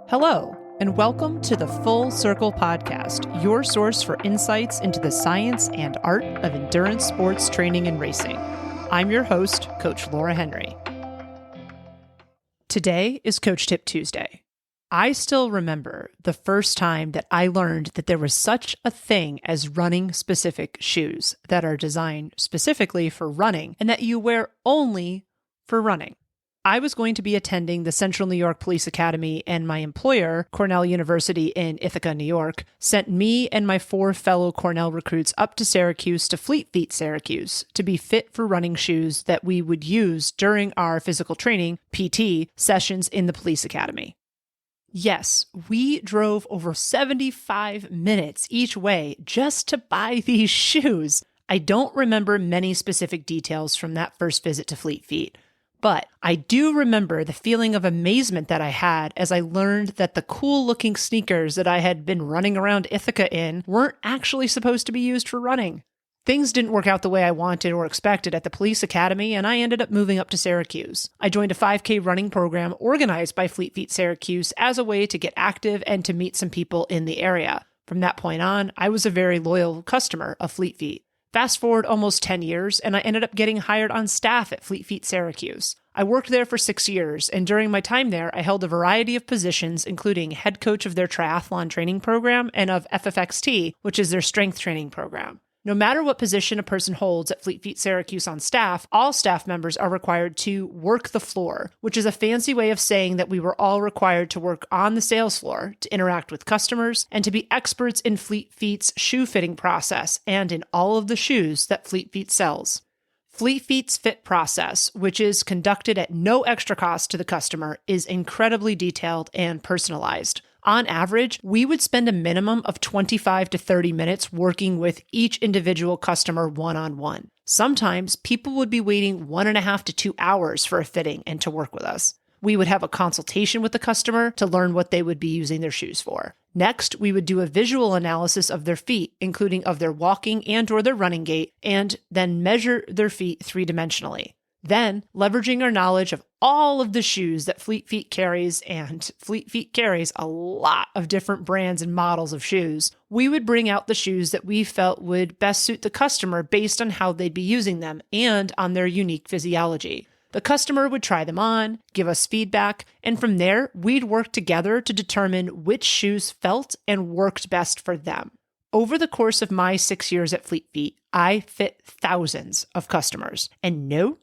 Hello, and welcome to the Full Circle Podcast, your source for insights into the science and art of endurance sports training and racing. I'm your host, Coach Laura Henry. Today is Coach Tip Tuesday. I still remember the first time that I learned that there was such a thing as running-specific shoes that are designed specifically for running and that you wear only for running. I was going to be attending the Central New York Police Academy, and my employer, Cornell University in Ithaca, New York, sent me and my 4 fellow Cornell recruits up to Syracuse to Fleet Feet Syracuse to be fit for running shoes that we would use during our physical training, PT, sessions in the police academy. Yes, we drove over 75 minutes each way just to buy these shoes. I don't remember many specific details from that first visit to Fleet Feet. But I do remember the feeling of amazement that I had as I learned that the cool-looking sneakers that I had been running around Ithaca in weren't actually supposed to be used for running. Things didn't work out the way I wanted or expected at the police academy, and I ended up moving up to Syracuse. I joined a 5K running program organized by Fleet Feet Syracuse as a way to get active and to meet some people in the area. From that point on, I was a very loyal customer of Fleet Feet. Fast forward almost 10 years, and I ended up getting hired on staff at Fleet Feet Syracuse. I worked there for 6 years, and during my time there, I held a variety of positions, including head coach of their triathlon training program and of FFXT, which is their strength training program. No matter what position a person holds at Fleet Feet Syracuse on staff, all staff members are required to work the floor, which is a fancy way of saying that we were all required to work on the sales floor, to interact with customers, and to be experts in Fleet Feet's shoe fitting process and in all of the shoes that Fleet Feet sells. Fleet Feet's fit process, which is conducted at no extra cost to the customer, is incredibly detailed and personalized. On average, we would spend a minimum of 25 to 30 minutes working with each individual customer one-on-one. Sometimes people would be waiting 1.5 to 2 hours for a fitting and to work with us. We would have a consultation with the customer to learn what they would be using their shoes for. Next, we would do a visual analysis of their feet, including of their walking and/or their running gait, and then measure their feet 3-dimensionally. Then, leveraging our knowledge of all of the shoes that Fleet Feet carries, and Fleet Feet carries a lot of different brands and models of shoes, we would bring out the shoes that we felt would best suit the customer based on how they'd be using them and on their unique physiology. The customer would try them on, give us feedback, and from there, we'd work together to determine which shoes felt and worked best for them. Over the course of my 6 years at Fleet Feet, I fit thousands of customers. And no,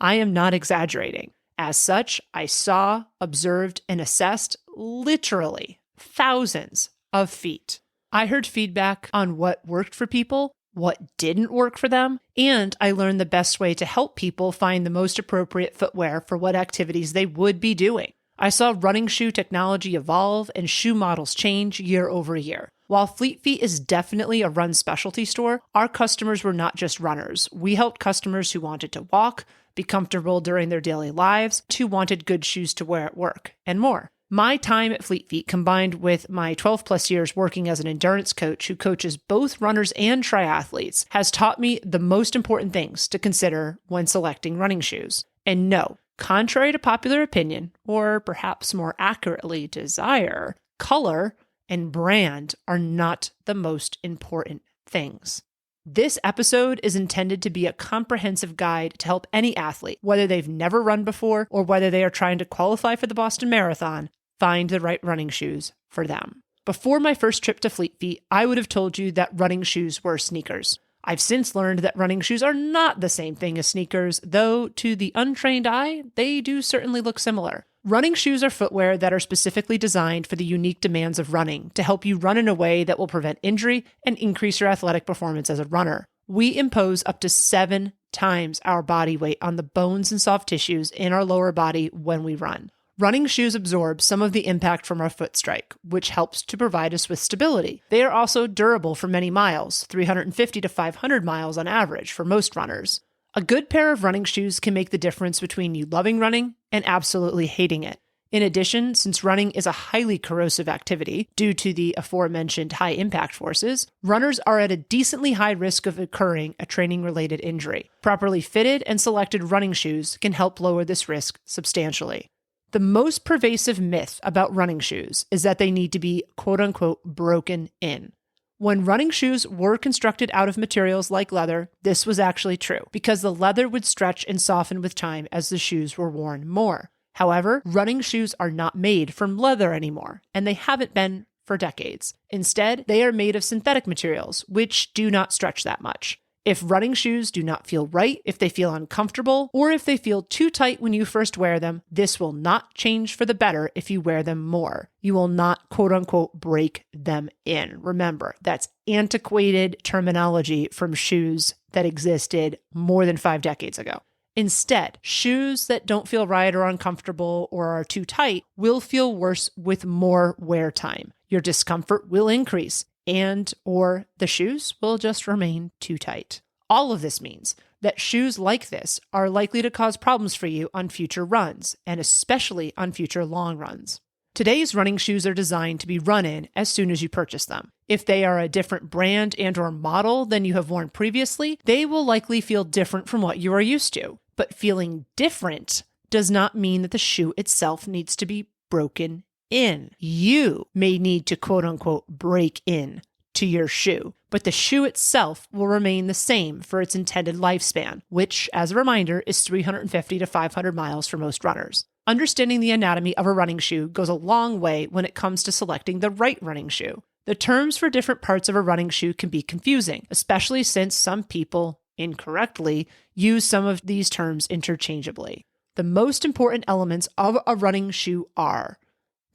I am not exaggerating. As such, I saw, observed, and assessed literally thousands of feet. I heard feedback on what worked for people, what didn't work for them, and I learned the best way to help people find the most appropriate footwear for what activities they would be doing. I saw running shoe technology evolve and shoe models change year over year. While Fleet Feet is definitely a run specialty store, our customers were not just runners. We helped customers who wanted to walk, be comfortable during their daily lives, who wanted good shoes to wear at work, and more. My time at Fleet Feet, combined with my 12 plus years working as an endurance coach who coaches both runners and triathletes, has taught me the most important things to consider when selecting running shoes. And no, contrary to popular opinion, or perhaps more accurately desire, color and brand are not the most important things. This episode is intended to be a comprehensive guide to help any athlete, whether they've never run before or whether they are trying to qualify for the Boston Marathon, find the right running shoes for them. Before my first trip to Fleet Feet, I would have told you that running shoes were sneakers. I've since learned that running shoes are not the same thing as sneakers, though to the untrained eye, they do certainly look similar. Running shoes are footwear that are specifically designed for the unique demands of running to help you run in a way that will prevent injury and increase your athletic performance as a runner. We impose up to 7 times our body weight on the bones and soft tissues in our lower body when we run. Running shoes absorb some of the impact from our foot strike, which helps to provide us with stability. They are also durable for many miles, 350 to 500 miles on average for most runners. A good pair of running shoes can make the difference between you loving running and absolutely hating it. In addition, since running is a highly corrosive activity due to the aforementioned high impact forces, runners are at a decently high risk of incurring a training-related injury. Properly fitted and selected running shoes can help lower this risk substantially. The most pervasive myth about running shoes is that they need to be quote unquote broken in. When running shoes were constructed out of materials like leather, this was actually true because the leather would stretch and soften with time as the shoes were worn more. However, running shoes are not made from leather anymore, and they haven't been for decades. Instead, they are made of synthetic materials, which do not stretch that much. If running shoes do not feel right, if they feel uncomfortable, or if they feel too tight when you first wear them, this will not change for the better if you wear them more. You will not, quote unquote, break them in. Remember, that's antiquated terminology from shoes that existed more than 5 decades ago. Instead, shoes that don't feel right or uncomfortable or are too tight will feel worse with more wear time. Your discomfort will increase, and or the shoes will just remain too tight. All of this means that shoes like this are likely to cause problems for you on future runs, and especially on future long runs. Today's running shoes are designed to be run in as soon as you purchase them. If they are a different brand and or model than you have worn previously, they will likely feel different from what you are used to. But feeling different does not mean that the shoe itself needs to be broken in. You may need to quote unquote break in to your shoe, but the shoe itself will remain the same for its intended lifespan, which, as a reminder, is 350 to 500 miles for most runners. Understanding the anatomy of a running shoe goes a long way when it comes to selecting the right running shoe. The terms for different parts of a running shoe can be confusing, especially since some people, incorrectly, use some of these terms interchangeably. The most important elements of a running shoe are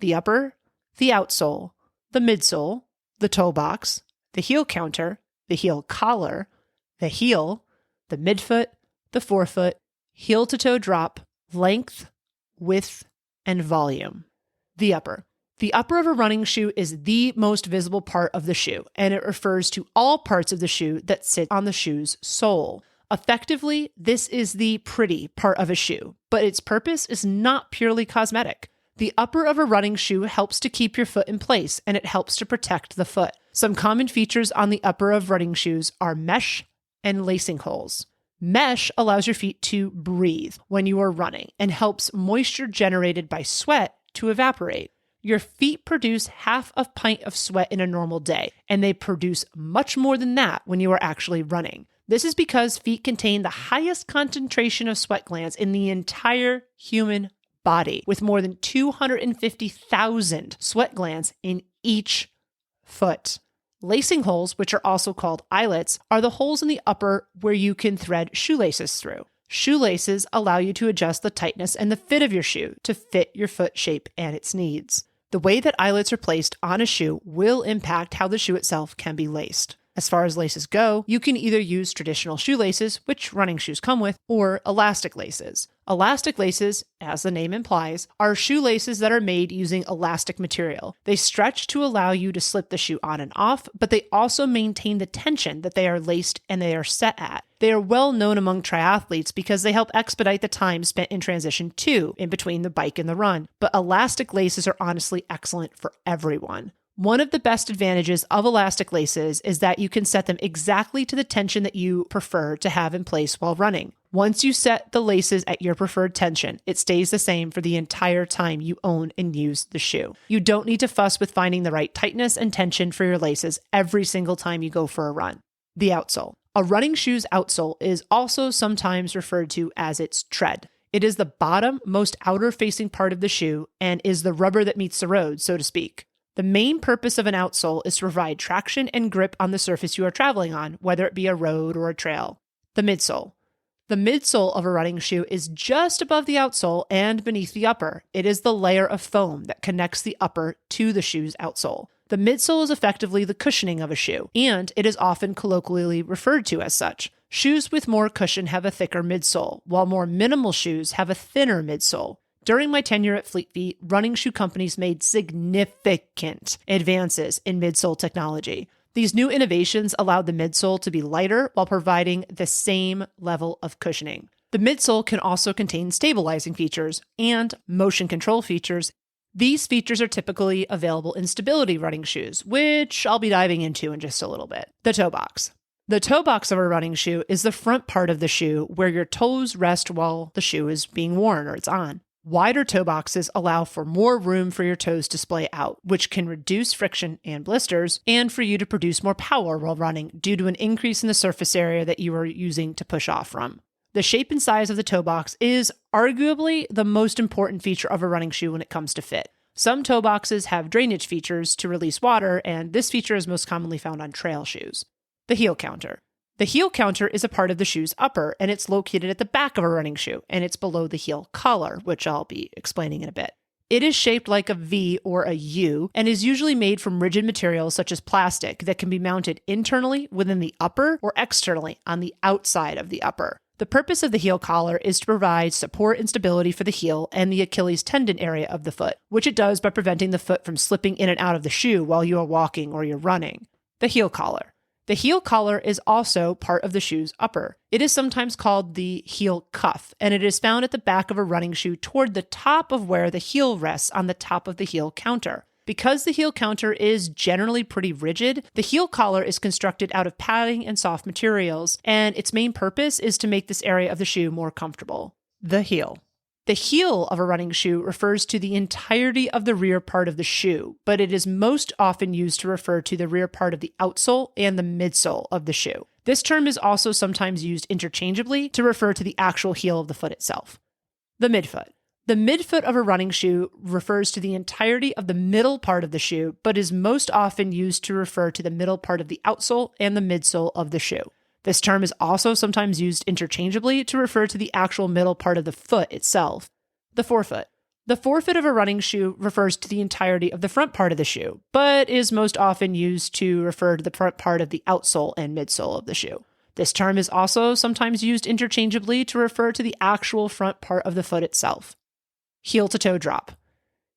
the upper, the outsole, the midsole, the toe box, the heel counter, the heel collar, the heel, the midfoot, the forefoot, heel to toe drop, length, width, and volume. The upper. The upper of a running shoe is the most visible part of the shoe, and it refers to all parts of the shoe that sit on the shoe's sole. Effectively, this is the pretty part of a shoe, but its purpose is not purely cosmetic. The upper of a running shoe helps to keep your foot in place, and it helps to protect the foot. Some common features on the upper of running shoes are mesh and lacing holes. Mesh allows your feet to breathe when you are running and helps moisture generated by sweat to evaporate. Your feet produce half a pint of sweat in a normal day, and they produce much more than that when you are actually running. This is because feet contain the highest concentration of sweat glands in the entire human body, with more than 250,000 sweat glands in each foot. Lacing holes, which are also called eyelets, are the holes in the upper where you can thread shoelaces through. Shoelaces allow you to adjust the tightness and the fit of your shoe to fit your foot shape and its needs. The way that eyelets are placed on a shoe will impact how the shoe itself can be laced. As far as laces go, you can either use traditional shoelaces, which running shoes come with, or elastic laces. Elastic laces, as the name implies, are shoelaces that are made using elastic material. They stretch to allow you to slip the shoe on and off, but they also maintain the tension that they are laced and they are set at. They are well known among triathletes because they help expedite the time spent in transition 2, in between the bike and the run. But elastic laces are honestly excellent for everyone. One of the best advantages of elastic laces is that you can set them exactly to the tension that you prefer to have in place while running. Once you set the laces at your preferred tension, it stays the same for the entire time you own and use the shoe. You don't need to fuss with finding the right tightness and tension for your laces every single time you go for a run. The outsole. A running shoe's outsole is also sometimes referred to as its tread. It is the bottom, most outer-facing part of the shoe and is the rubber that meets the road, so to speak. The main purpose of an outsole is to provide traction and grip on the surface you are traveling on, whether it be a road or a trail. The midsole. The midsole of a running shoe is just above the outsole and beneath the upper. It is the layer of foam that connects the upper to the shoe's outsole. The midsole is effectively the cushioning of a shoe, and it is often colloquially referred to as such. Shoes with more cushion have a thicker midsole, while more minimal shoes have a thinner midsole. During my tenure at Fleet Feet, running shoe companies made significant advances in midsole technology. These new innovations allowed the midsole to be lighter while providing the same level of cushioning. The midsole can also contain stabilizing features and motion control features. These features are typically available in stability running shoes, which I'll be diving into in just a little bit. The toe box. The toe box of a running shoe is the front part of the shoe where your toes rest while the shoe is being worn or it's on. Wider toe boxes allow for more room for your toes to splay out, which can reduce friction and blisters, and for you to produce more power while running due to an increase in the surface area that you are using to push off from. The shape and size of the toe box is arguably the most important feature of a running shoe when it comes to fit. Some toe boxes have drainage features to release water, and this feature is most commonly found on trail shoes. The heel counter. The heel counter is a part of the shoe's upper, and it's located at the back of a running shoe, and it's below the heel collar, which I'll be explaining in a bit. It is shaped like a V or a U, and is usually made from rigid materials such as plastic that can be mounted internally within the upper or externally on the outside of the upper. The purpose of the heel collar is to provide support and stability for the heel and the Achilles tendon area of the foot, which it does by preventing the foot from slipping in and out of the shoe while you are walking or you're running. The heel collar. The heel collar is also part of the shoe's upper. It is sometimes called the heel cuff, and it is found at the back of a running shoe toward the top of where the heel rests on the top of the heel counter. Because the heel counter is generally pretty rigid, the heel collar is constructed out of padding and soft materials, and its main purpose is to make this area of the shoe more comfortable. The heel. The heel of a running shoe refers to the entirety of the rear part of the shoe, but it is most often used to refer to the rear part of the outsole and the midsole of the shoe. This term is also sometimes used interchangeably to refer to the actual heel of the foot itself. The midfoot. The midfoot of a running shoe refers to the entirety of the middle part of the shoe, but is most often used to refer to the middle part of the outsole and the midsole of the shoe. This term is also sometimes used interchangeably to refer to the actual middle part of the foot itself. The forefoot. The forefoot of a running shoe refers to the entirety of the front part of the shoe, but is most often used to refer to the front part of the outsole and midsole of the shoe. This term is also sometimes used interchangeably to refer to the actual front part of the foot itself. Heel-to-toe drop.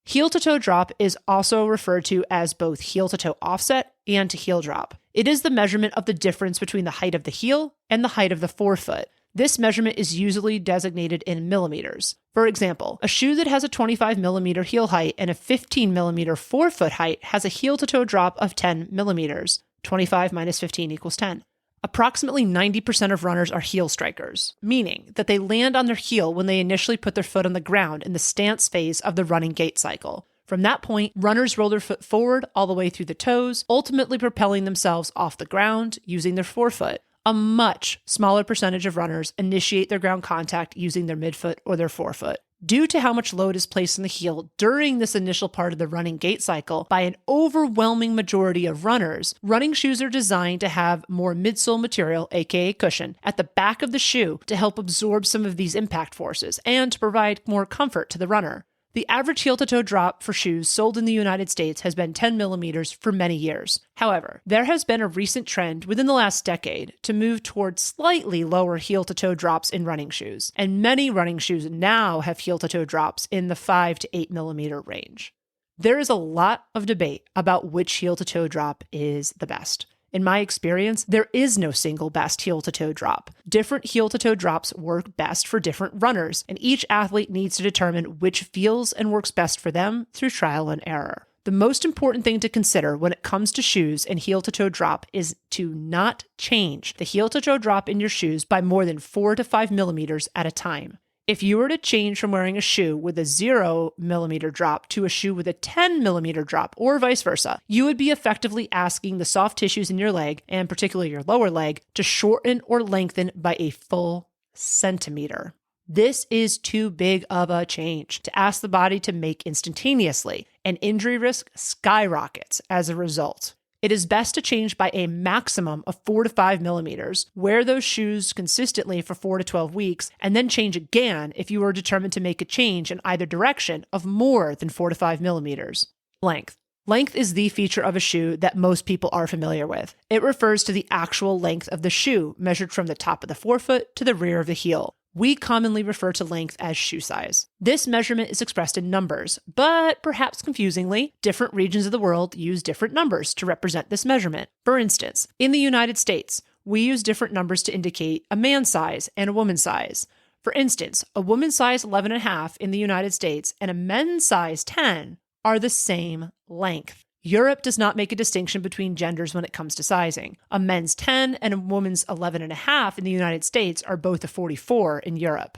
Heel-to-toe drop is also referred to as both heel-to-toe offset and heel drop. It is the measurement of the difference between the height of the heel and the height of the forefoot. This measurement is usually designated in millimeters. For example, a shoe that has a 25 millimeter heel height and a 15 millimeter forefoot height has a heel-to-toe drop of 10 millimeters. 25 minus 15 equals 10. Approximately 90% of runners are heel strikers, meaning that they land on their heel when they initially put their foot on the ground in the stance phase of the running gait cycle. From that point, runners roll their foot forward all the way through the toes, ultimately propelling themselves off the ground using their forefoot. A much smaller percentage of runners initiate their ground contact using their midfoot or their forefoot. Due to how much load is placed on the heel during this initial part of the running gait cycle by an overwhelming majority of runners, running shoes are designed to have more midsole material, aka cushion, at the back of the shoe to help absorb some of these impact forces and to provide more comfort to the runner. The average heel-to-toe drop for shoes sold in the United States has been 10 millimeters for many years. However, there has been a recent trend within the last decade to move towards slightly lower heel-to-toe drops in running shoes, and many running shoes now have heel-to-toe drops in the 5 to 8 millimeter range. There is a lot of debate about which heel-to-toe drop is the best. In my experience, there is no single best heel-to-toe drop. Different heel-to-toe drops work best for different runners, and each athlete needs to determine which feels and works best for them through trial and error. The most important thing to consider when it comes to shoes and heel-to-toe drop is to not change the heel-to-toe drop in your shoes by more than 4 to 5 millimeters at a time. If you were to change from wearing a shoe with a 0 millimeter drop to a shoe with a 10 millimeter drop, or vice versa, you would be effectively asking the soft tissues in your leg, and particularly your lower leg, to shorten or lengthen by a full centimeter. This is too big of a change to ask the body to make instantaneously, and injury risk skyrockets as a result. It is best to change by a maximum of 4 to 5 millimeters, wear those shoes consistently for 4 to 12 weeks, and then change again if you are determined to make a change in either direction of more than 4 to 5 millimeters. Length. Length is the feature of a shoe that most people are familiar with. It refers to the actual length of the shoe, measured from the top of the forefoot to the rear of the heel. We commonly refer to length as shoe size. This measurement is expressed in numbers, but perhaps confusingly, different regions of the world use different numbers to represent this measurement. For instance, in the United States, we use different numbers to indicate a man's size and a woman's size. For instance, a woman's size 11.5 in the United States and a men's size 10 are the same length. Europe does not make a distinction between genders when it comes to sizing. A men's 10 and a woman's 11.5 in the United States are both a 44 in Europe.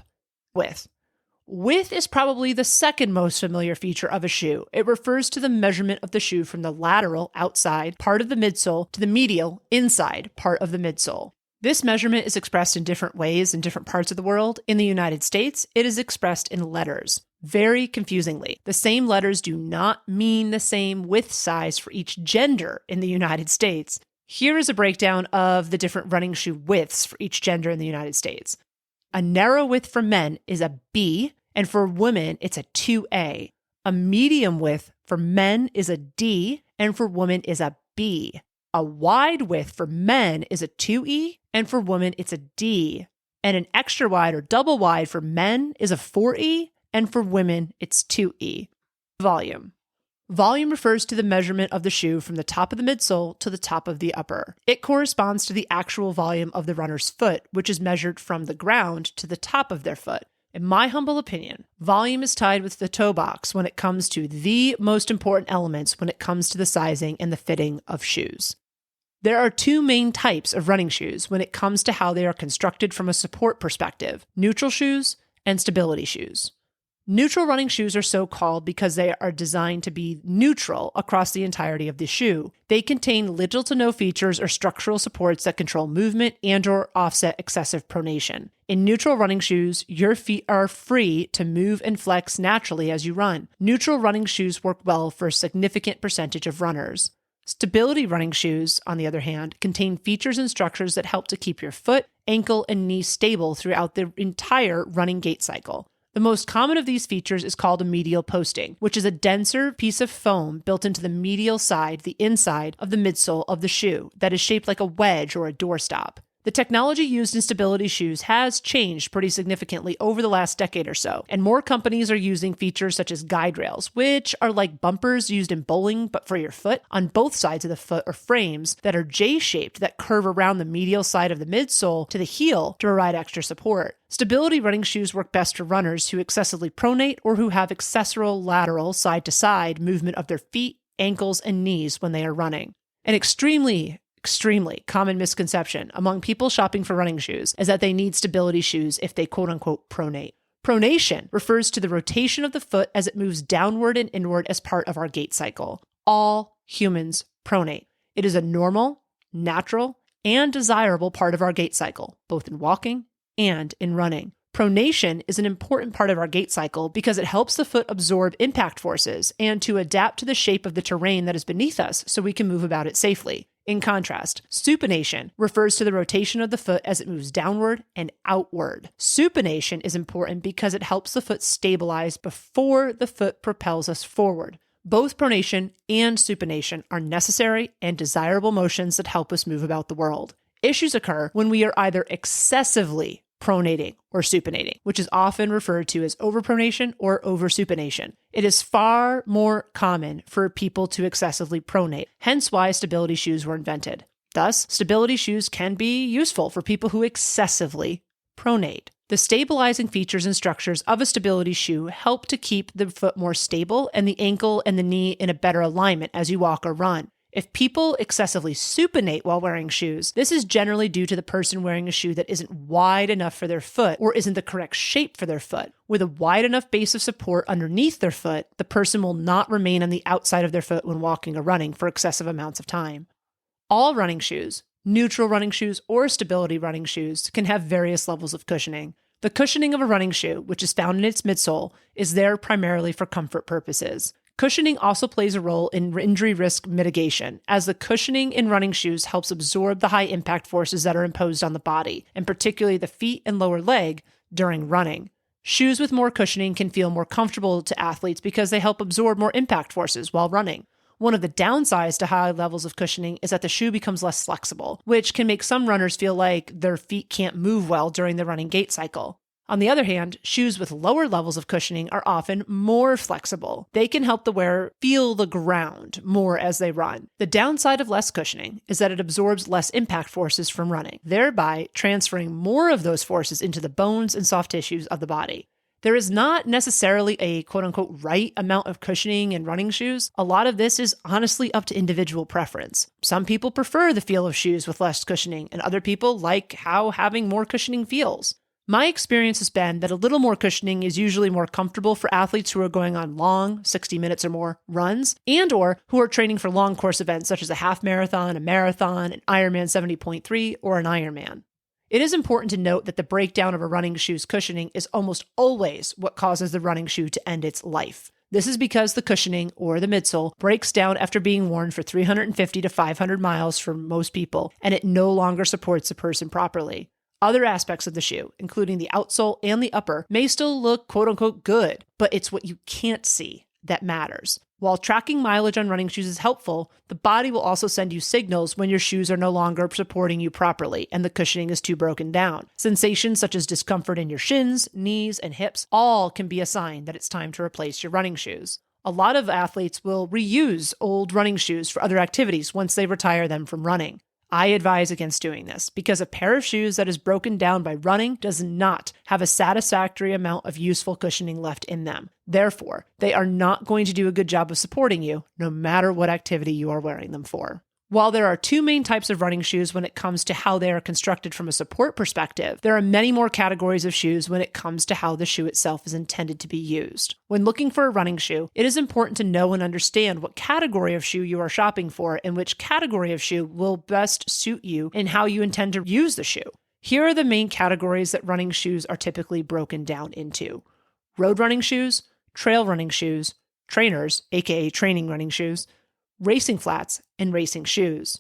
Width. Width is probably the second most familiar feature of a shoe. It refers to the measurement of the shoe from the lateral, outside, part of the midsole to the medial, inside, part of the midsole. This measurement is expressed in different ways in different parts of the world. In the United States, it is expressed in letters. Very confusingly, the same letters do not mean the same width size for each gender in the United States. Here is a breakdown of the different running shoe widths for each gender in the United States. A narrow width for men is a B, and for women, it's a 2A. A medium width for men is a D, and for women is a B. A wide width for men is a 2E, and for women, it's a D. And an extra wide or double wide for men is a 4E, and for women, it's 2E. Volume. Volume refers to the measurement of the shoe from the top of the midsole to the top of the upper. It corresponds to the actual volume of the runner's foot, which is measured from the ground to the top of their foot. In my humble opinion, volume is tied with the toe box when it comes to the most important elements when it comes to the sizing and the fitting of shoes. There are two main types of running shoes when it comes to how they are constructed from a support perspective: neutral shoes and stability shoes. Neutral running shoes are so called because they are designed to be neutral across the entirety of the shoe. They contain little to no features or structural supports that control movement and/or offset excessive pronation. In neutral running shoes, your feet are free to move and flex naturally as you run. Neutral running shoes work well for a significant percentage of runners. Stability running shoes, on the other hand, contain features and structures that help to keep your foot, ankle, and knee stable throughout the entire running gait cycle. The most common of these features is called a medial posting, which is a denser piece of foam built into the medial side, the inside of the midsole of the shoe, that is shaped like a wedge or a doorstop. The technology used in stability shoes has changed pretty significantly over the last decade or so, and more companies are using features such as guide rails, which are like bumpers used in bowling but for your foot, on both sides of the foot, or frames that are J-shaped that curve around the medial side of the midsole to the heel to provide extra support. Stability running shoes work best for runners who excessively pronate or who have accessorial lateral side-to-side movement of their feet, ankles, and knees when they are running. An extremely common misconception among people shopping for running shoes is that they need stability shoes if they quote-unquote pronate. Pronation refers to the rotation of the foot as it moves downward and inward as part of our gait cycle. All humans pronate. It is a normal, natural, and desirable part of our gait cycle, both in walking and in running. Pronation is an important part of our gait cycle because it helps the foot absorb impact forces and to adapt to the shape of the terrain that is beneath us so we can move about it safely. In contrast, supination refers to the rotation of the foot as it moves downward and outward. Supination is important because it helps the foot stabilize before the foot propels us forward. Both pronation and supination are necessary and desirable motions that help us move about the world. Issues occur when we are either excessively pronating or supinating, which is often referred to as overpronation or oversupination. It is far more common for people to excessively pronate, hence why stability shoes were invented. Thus, stability shoes can be useful for people who excessively pronate. The stabilizing features and structures of a stability shoe help to keep the foot more stable and the ankle and the knee in a better alignment as you walk or run. If people excessively supinate while wearing shoes, this is generally due to the person wearing a shoe that isn't wide enough for their foot or isn't the correct shape for their foot. With a wide enough base of support underneath their foot, the person will not remain on the outside of their foot when walking or running for excessive amounts of time. All running shoes, neutral running shoes, or stability running shoes can have various levels of cushioning. The cushioning of a running shoe, which is found in its midsole, is there primarily for comfort purposes. Cushioning also plays a role in injury risk mitigation, as the cushioning in running shoes helps absorb the high impact forces that are imposed on the body, and particularly the feet and lower leg, during running. Shoes with more cushioning can feel more comfortable to athletes because they help absorb more impact forces while running. One of the downsides to high levels of cushioning is that the shoe becomes less flexible, which can make some runners feel like their feet can't move well during the running gait cycle. On the other hand, shoes with lower levels of cushioning are often more flexible. They can help the wearer feel the ground more as they run. The downside of less cushioning is that it absorbs less impact forces from running, thereby transferring more of those forces into the bones and soft tissues of the body. There is not necessarily a quote-unquote right amount of cushioning in running shoes. A lot of this is honestly up to individual preference. Some people prefer the feel of shoes with less cushioning, and other people like how having more cushioning feels. My experience has been that a little more cushioning is usually more comfortable for athletes who are going on long, 60 minutes or more runs, and or who are training for long course events such as a half marathon, a marathon, an Ironman 70.3, or an Ironman. It is important to note that the breakdown of a running shoe's cushioning is almost always what causes the running shoe to end its life. This is because the cushioning, or the midsole, breaks down after being worn for 350 to 500 miles for most people, and it no longer supports the person properly. Other aspects of the shoe, including the outsole and the upper, may still look quote-unquote good, but it's what you can't see that matters. While tracking mileage on running shoes is helpful, the body will also send you signals when your shoes are no longer supporting you properly and the cushioning is too broken down. Sensations such as discomfort in your shins, knees, and hips all can be a sign that it's time to replace your running shoes. A lot of athletes will reuse old running shoes for other activities once they retire them from running. I advise against doing this because a pair of shoes that is broken down by running does not have a satisfactory amount of useful cushioning left in them. Therefore, they are not going to do a good job of supporting you, no matter what activity you are wearing them for. While there are two main types of running shoes when it comes to how they are constructed from a support perspective, there are many more categories of shoes when it comes to how the shoe itself is intended to be used. When looking for a running shoe, it is important to know and understand what category of shoe you are shopping for and which category of shoe will best suit you and how you intend to use the shoe. Here are the main categories that running shoes are typically broken down into: road running shoes, trail running shoes, trainers, aka training running shoes, racing flats, and racing shoes.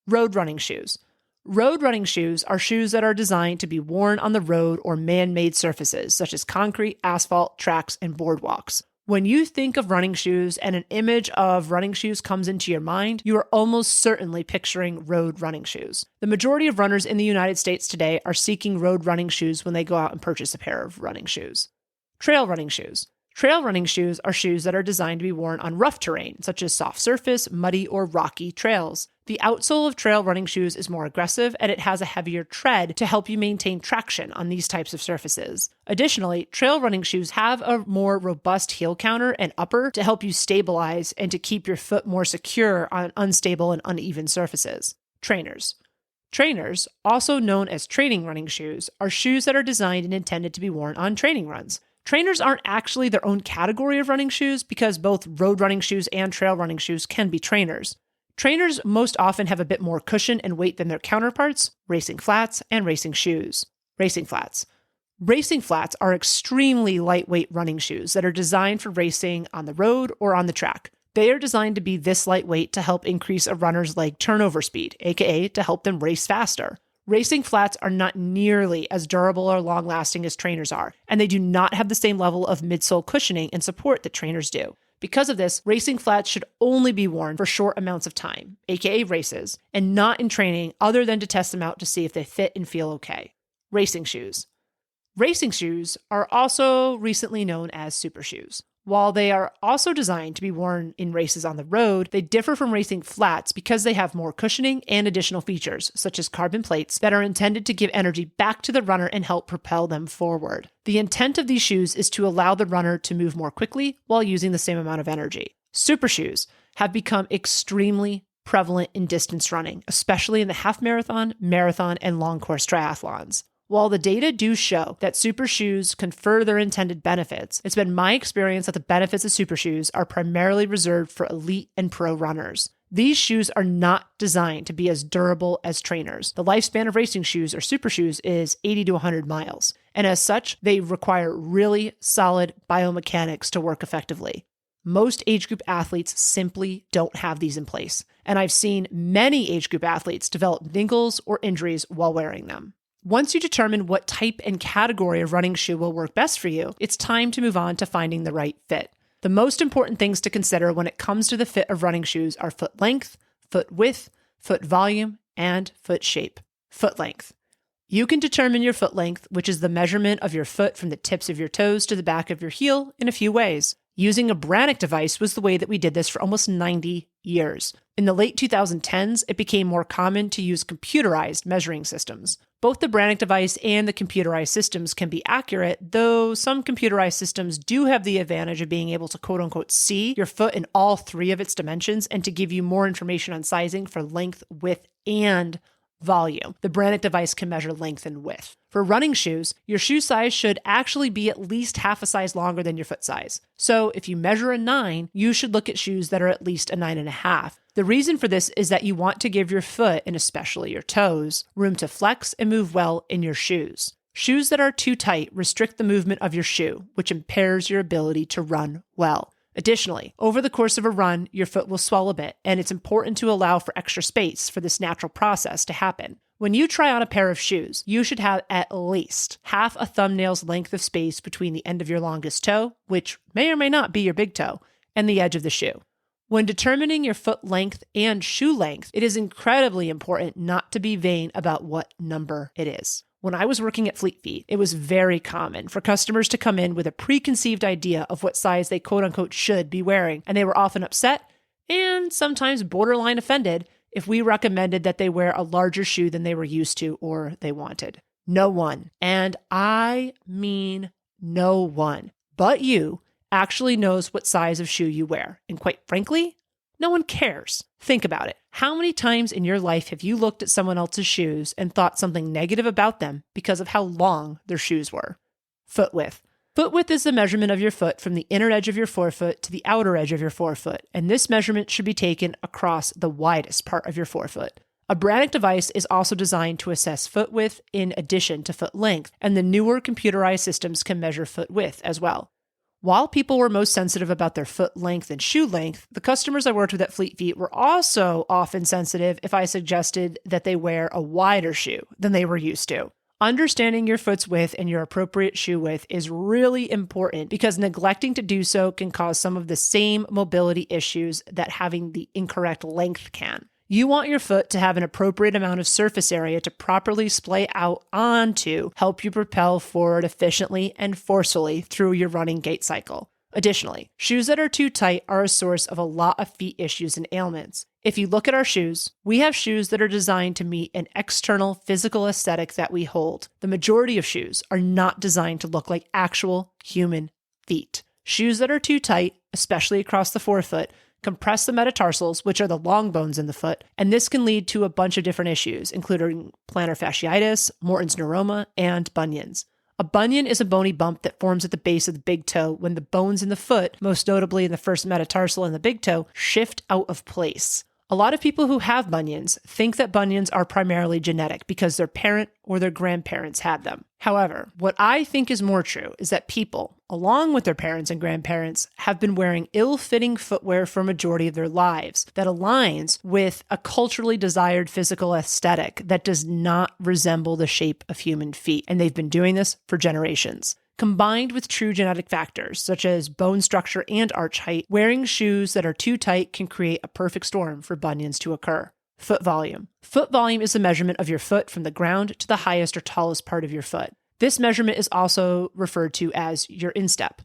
Road running shoes. Road running shoes are shoes that are designed to be worn on the road or man-made surfaces, such as concrete, asphalt, tracks, and boardwalks. When you think of running shoes and an image of running shoes comes into your mind, you are almost certainly picturing road running shoes. The majority of runners in the United States today are seeking road running shoes when they go out and purchase a pair of running shoes. Trail running shoes. Trail running shoes are shoes that are designed to be worn on rough terrain, such as soft surface, muddy, or rocky trails. The outsole of trail running shoes is more aggressive and it has a heavier tread to help you maintain traction on these types of surfaces. Additionally, trail running shoes have a more robust heel counter and upper to help you stabilize and to keep your foot more secure on unstable and uneven surfaces. Trainers. Trainers, also known as training running shoes, are shoes that are designed and intended to be worn on training runs. Trainers aren't actually their own category of running shoes because both road running shoes and trail running shoes can be trainers. Trainers most often have a bit more cushion and weight than their counterparts, racing flats and racing shoes. Racing flats. Racing flats are extremely lightweight running shoes that are designed for racing on the road or on the track. They are designed to be this lightweight to help increase a runner's leg turnover speed, aka to help them race faster. Racing flats are not nearly as durable or long-lasting as trainers are, and they do not have the same level of midsole cushioning and support that trainers do. Because of this, racing flats should only be worn for short amounts of time, aka races, and not in training other than to test them out to see if they fit and feel okay. Racing shoes. Racing shoes are also recently known as super shoes. While they are also designed to be worn in races on the road, they differ from racing flats because they have more cushioning and additional features, such as carbon plates, that are intended to give energy back to the runner and help propel them forward. The intent of these shoes is to allow the runner to move more quickly while using the same amount of energy. Super shoes have become extremely prevalent in distance running, especially in the half marathon, marathon, and long course triathlons. While the data do show that super shoes confer their intended benefits, it's been my experience that the benefits of super shoes are primarily reserved for elite and pro runners. These shoes are not designed to be as durable as trainers. The lifespan of racing shoes or super shoes is 80 to 100 miles, and as such, they require really solid biomechanics to work effectively. Most age group athletes simply don't have these in place, and I've seen many age group athletes develop niggles or injuries while wearing them. Once you determine what type and category of running shoe will work best for you, it's time to move on to finding the right fit. The most important things to consider when it comes to the fit of running shoes are foot length, foot width, foot volume, and foot shape. Foot length. You can determine your foot length, which is the measurement of your foot from the tips of your toes to the back of your heel, in a few ways. Using a Brannock device was the way that we did this for almost 90 years. In the late 2010s, it became more common to use computerized measuring systems. Both the Brannock device and the computerized systems can be accurate, though some computerized systems do have the advantage of being able to quote-unquote see your foot in all three of its dimensions and to give you more information on sizing for length, width, and volume. The Brannock device can measure length and width. For running shoes, your shoe size should actually be at least half a size longer than your foot size. So if you measure a 9, you should look at shoes that are at least a 9.5. The reason for this is that you want to give your foot, and especially your toes, room to flex and move well in your shoes. Shoes that are too tight restrict the movement of your shoe, which impairs your ability to run well. Additionally, over the course of a run, your foot will swell a bit, and it's important to allow for extra space for this natural process to happen. When you try on a pair of shoes, you should have at least half a thumbnail's length of space between the end of your longest toe, which may or may not be your big toe, and the edge of the shoe. When determining your foot length and shoe length, it is incredibly important not to be vain about what number it is. When I was working at Fleet Feet, it was very common for customers to come in with a preconceived idea of what size they quote-unquote should be wearing, and they were often upset and sometimes borderline offended if we recommended that they wear a larger shoe than they were used to or they wanted. No one, and I mean no one, but you actually knows what size of shoe you wear, and quite frankly, no one cares. Think about it. How many times in your life have you looked at someone else's shoes and thought something negative about them because of how long their shoes were? Foot width. Foot width is the measurement of your foot from the inner edge of your forefoot to the outer edge of your forefoot, and this measurement should be taken across the widest part of your forefoot. A Brannock device is also designed to assess foot width in addition to foot length, and the newer computerized systems can measure foot width as well. While people were most sensitive about their foot length and shoe length, the customers I worked with at Fleet Feet were also often sensitive if I suggested that they wear a wider shoe than they were used to. Understanding your foot's width and your appropriate shoe width is really important because neglecting to do so can cause some of the same mobility issues that having the incorrect length can. You want your foot to have an appropriate amount of surface area to properly splay out onto, help you propel forward efficiently and forcefully through your running gait cycle. Additionally, shoes that are too tight are a source of a lot of feet issues and ailments. If you look at our shoes, we have shoes that are designed to meet an external physical aesthetic that we hold. The majority of shoes are not designed to look like actual human feet. Shoes that are too tight, especially across the forefoot, compress the metatarsals, which are the long bones in the foot, and this can lead to a bunch of different issues, including plantar fasciitis, Morton's neuroma, and bunions. A bunion is a bony bump that forms at the base of the big toe when the bones in the foot, most notably in the first metatarsal and the big toe, shift out of place. A lot of people who have bunions think that bunions are primarily genetic because their parent or their grandparents had them. However, what I think is more true is that people, along with their parents and grandparents, have been wearing ill-fitting footwear for a majority of their lives that aligns with a culturally desired physical aesthetic that does not resemble the shape of human feet, and they've been doing this for generations. Combined with true genetic factors, such as bone structure and arch height, wearing shoes that are too tight can create a perfect storm for bunions to occur. Foot volume. Foot volume is the measurement of your foot from the ground to the highest or tallest part of your foot. This measurement is also referred to as your instep.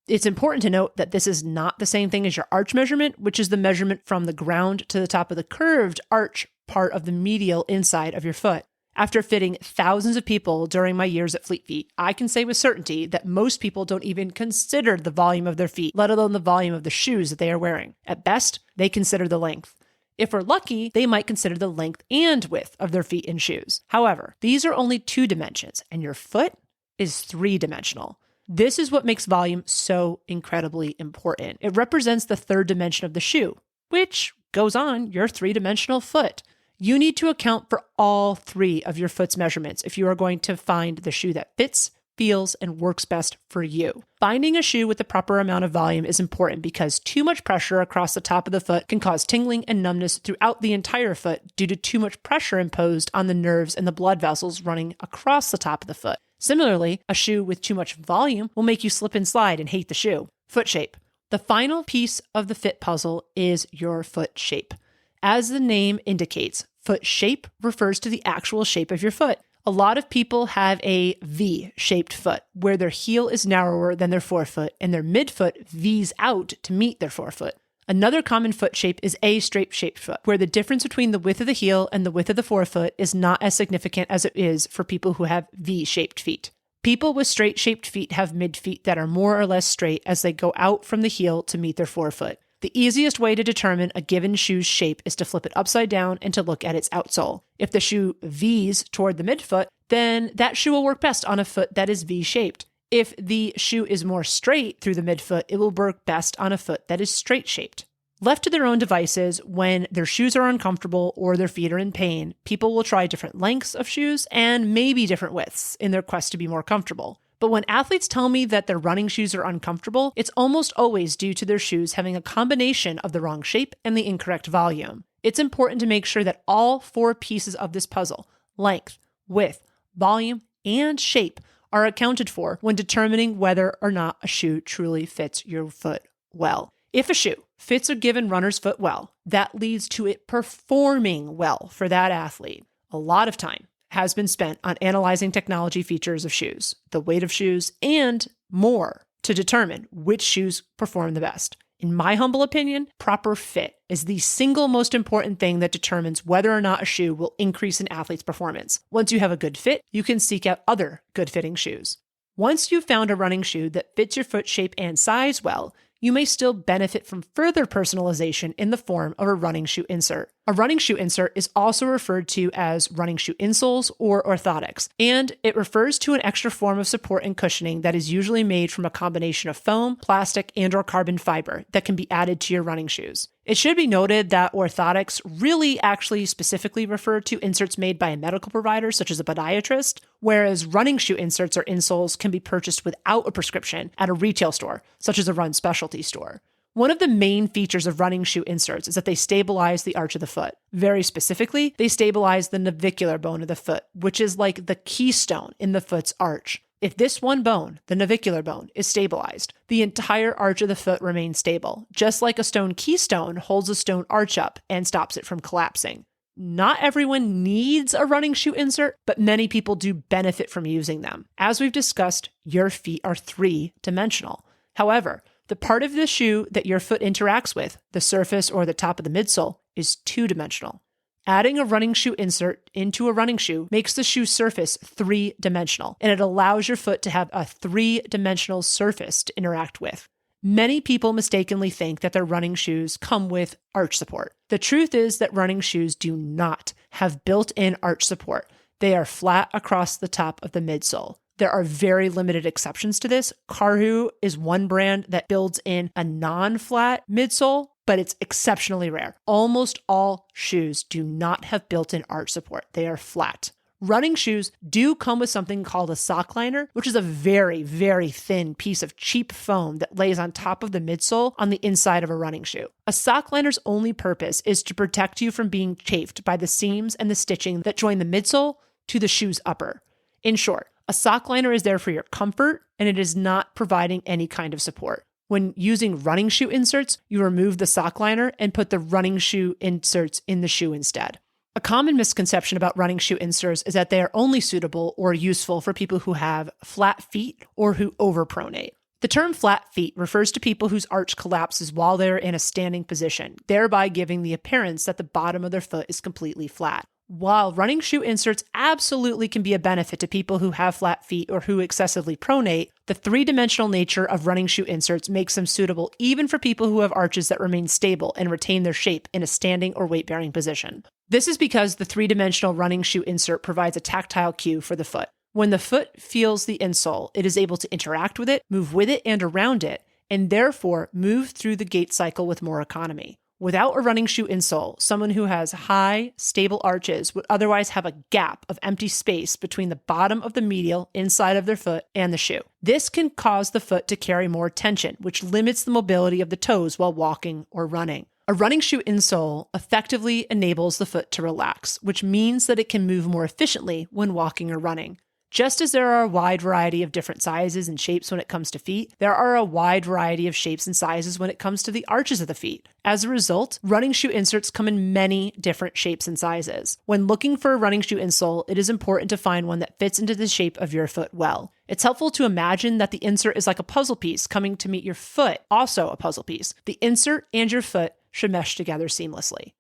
It's important to note that this is not the same thing as your arch measurement, which is the measurement from the ground to the top of the curved arch part of the medial inside of your foot. After fitting thousands of people during my years at Fleet Feet, I can say with certainty that most people don't even consider the volume of their feet, let alone the volume of the shoes that they are wearing. At best, they consider the length. If we're lucky, they might consider the length and width of their feet in shoes. However, these are only 2 dimensions, and your foot is 3-dimensional. This is what makes volume so incredibly important. It represents the 3rd dimension of the shoe, which goes on your 3-dimensional foot. You need to account for all 3 of your foot's measurements if you are going to find the shoe that fits, feels, and works best for you. Finding a shoe with the proper amount of volume is important because too much pressure across the top of the foot can cause tingling and numbness throughout the entire foot due to too much pressure imposed on the nerves and the blood vessels running across the top of the foot. Similarly, a shoe with too much volume will make you slip and slide and hate the shoe. Foot shape. The final piece of the fit puzzle is your foot shape. As the name indicates, foot shape refers to the actual shape of your foot. A lot of people have a V-shaped foot, where their heel is narrower than their forefoot and their midfoot V's out to meet their forefoot. Another common foot shape is a straight-shaped foot, where the difference between the width of the heel and the width of the forefoot is not as significant as it is for people who have V-shaped feet. People with straight-shaped feet have mid-feet that are more or less straight as they go out from the heel to meet their forefoot. The easiest way to determine a given shoe's shape is to flip it upside down and to look at its outsole. If the shoe V's toward the midfoot, then that shoe will work best on a foot that is V-shaped. If the shoe is more straight through the midfoot, it will work best on a foot that is straight-shaped. Left to their own devices, when their shoes are uncomfortable or their feet are in pain, people will try different lengths of shoes and maybe different widths in their quest to be more comfortable. But when athletes tell me that their running shoes are uncomfortable, it's almost always due to their shoes having a combination of the wrong shape and the incorrect volume. It's important to make sure that all 4 pieces of this puzzle, length, width, volume, and shape, are accounted for when determining whether or not a shoe truly fits your foot well. If a shoe fits a given runner's foot well, that leads to it performing well for that athlete. A lot of time has been spent on analyzing technology features of shoes, the weight of shoes, and more to determine which shoes perform the best. In my humble opinion, proper fit is the single most important thing that determines whether or not a shoe will increase an athlete's performance. Once you have a good fit, you can seek out other good-fitting shoes. Once you've found a running shoe that fits your foot shape and size well, you may still benefit from further personalization in the form of a running shoe insert. A running shoe insert is also referred to as running shoe insoles or orthotics, and it refers to an extra form of support and cushioning that is usually made from a combination of foam, plastic, and/or carbon fiber that can be added to your running shoes. It should be noted that orthotics really actually specifically refer to inserts made by a medical provider, such as a podiatrist, whereas running shoe inserts or insoles can be purchased without a prescription at a retail store, such as a run specialty store. One of the main features of running shoe inserts is that they stabilize the arch of the foot. Very specifically, they stabilize the navicular bone of the foot, which is like the keystone in the foot's arch. If this one bone, the navicular bone, is stabilized, the entire arch of the foot remains stable, just like a stone keystone holds a stone arch up and stops it from collapsing. Not everyone needs a running shoe insert, but many people do benefit from using them. As we've discussed, your feet are 3-dimensional. However, the part of the shoe that your foot interacts with, the surface or the top of the midsole, is 2-dimensional. Adding a running shoe insert into a running shoe makes the shoe surface 3-dimensional, and it allows your foot to have a 3-dimensional surface to interact with. Many people mistakenly think that their running shoes come with arch support. The truth is that running shoes do not have built-in arch support. They are flat across the top of the midsole. There are very limited exceptions to this. Karhu is one brand that builds in a non-flat midsole, but it's exceptionally rare. Almost all shoes do not have built-in arch support. They are flat. Running shoes do come with something called a sock liner, which is a very, very thin piece of cheap foam that lays on top of the midsole on the inside of a running shoe. A sock liner's only purpose is to protect you from being chafed by the seams and the stitching that join the midsole to the shoe's upper. In short, a sock liner is there for your comfort, and it is not providing any kind of support. When using running shoe inserts, you remove the sock liner and put the running shoe inserts in the shoe instead. A common misconception about running shoe inserts is that they are only suitable or useful for people who have flat feet or who overpronate. The term flat feet refers to people whose arch collapses while they're in a standing position, thereby giving the appearance that the bottom of their foot is completely flat. While running shoe inserts absolutely can be a benefit to people who have flat feet or who excessively pronate, the 3-dimensional nature of running shoe inserts makes them suitable even for people who have arches that remain stable and retain their shape in a standing or weight-bearing position. This is because the 3-dimensional running shoe insert provides a tactile cue for the foot. When the foot feels the insole, it is able to interact with it, move with it and around it, and therefore move through the gait cycle with more economy. Without a running shoe insole, someone who has high, stable arches would otherwise have a gap of empty space between the bottom of the medial inside of their foot and the shoe. This can cause the foot to carry more tension, which limits the mobility of the toes while walking or running. A running shoe insole effectively enables the foot to relax, which means that it can move more efficiently when walking or running. Just as there are a wide variety of different sizes and shapes when it comes to feet, there are a wide variety of shapes and sizes when it comes to the arches of the feet. As a result, running shoe inserts come in many different shapes and sizes. When looking for a running shoe insole, it is important to find one that fits into the shape of your foot well. It's helpful to imagine that the insert is like a puzzle piece coming to meet your foot, also a puzzle piece. The insert and your foot should mesh together seamlessly.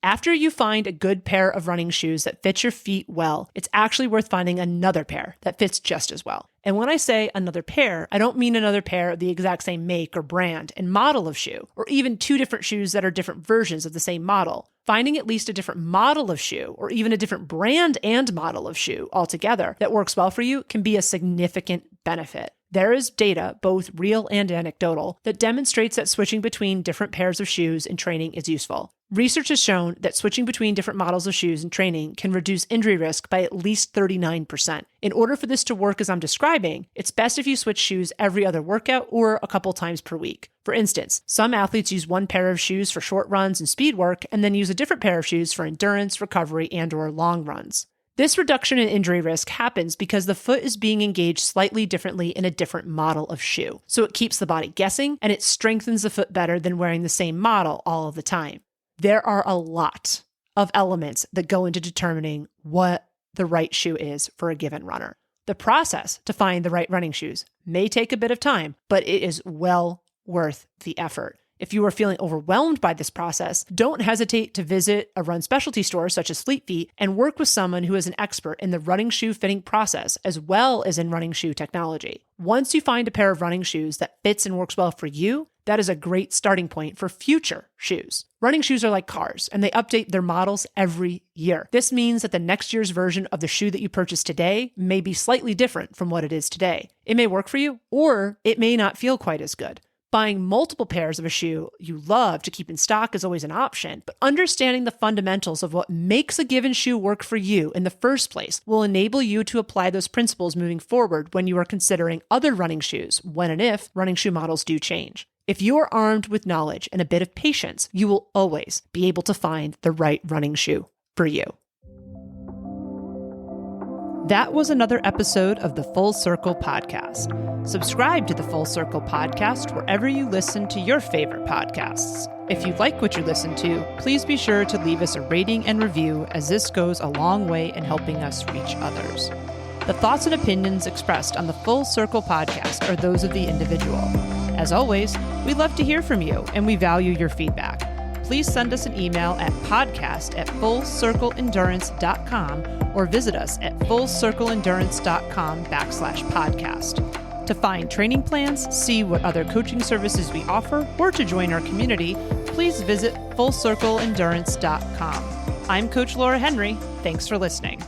After you find a good pair of running shoes that fit your feet well, it's actually worth finding another pair that fits just as well. And when I say another pair, I don't mean another pair of the exact same make or brand and model of shoe, or even two different shoes that are different versions of the same model. Finding at least a different model of shoe, or even a different brand and model of shoe altogether that works well for you can be a significant benefit. There is data, both real and anecdotal, that demonstrates that switching between different pairs of shoes in training is useful. Research has shown that switching between different models of shoes in training can reduce injury risk by at least 39%. In order for this to work as I'm describing, it's best if you switch shoes every other workout or a couple times per week. For instance, some athletes use one pair of shoes for short runs and speed work, and then use a different pair of shoes for endurance, recovery, and/or long runs. This reduction in injury risk happens because the foot is being engaged slightly differently in a different model of shoe. So it keeps the body guessing, and it strengthens the foot better than wearing the same model all of the time. There are a lot of elements that go into determining what the right shoe is for a given runner. The process to find the right running shoes may take a bit of time, but it is well worth the effort. If you are feeling overwhelmed by this process, don't hesitate to visit a run specialty store such as Fleet Feet and work with someone who is an expert in the running shoe fitting process as well as in running shoe technology. Once you find a pair of running shoes that fits and works well for you, that is a great starting point for future shoes. Running shoes are like cars, and they update their models every year. This means that the next year's version of the shoe that you purchase today may be slightly different from what it is today. It may work for you, or it may not feel quite as good. Buying multiple pairs of a shoe you love to keep in stock is always an option, but understanding the fundamentals of what makes a given shoe work for you in the first place will enable you to apply those principles moving forward when you are considering other running shoes, when and if running shoe models do change. If you are armed with knowledge and a bit of patience, you will always be able to find the right running shoe for you. That was another episode of the Full Circle Podcast. Subscribe to the Full Circle Podcast wherever you listen to your favorite podcasts. If you like what you listen to, please be sure to leave us a rating and review, as this goes a long way in helping us reach others. The thoughts and opinions expressed on the Full Circle Podcast are those of the individual. As always, we love to hear from you and we value your feedback. Please send us an email at podcast@fullcircleendurance.com or visit us at fullcircleendurance.com/podcast. To find training plans, see what other coaching services we offer, or to join our community, please visit fullcircleendurance.com. I'm Coach Laura Henry. Thanks for listening.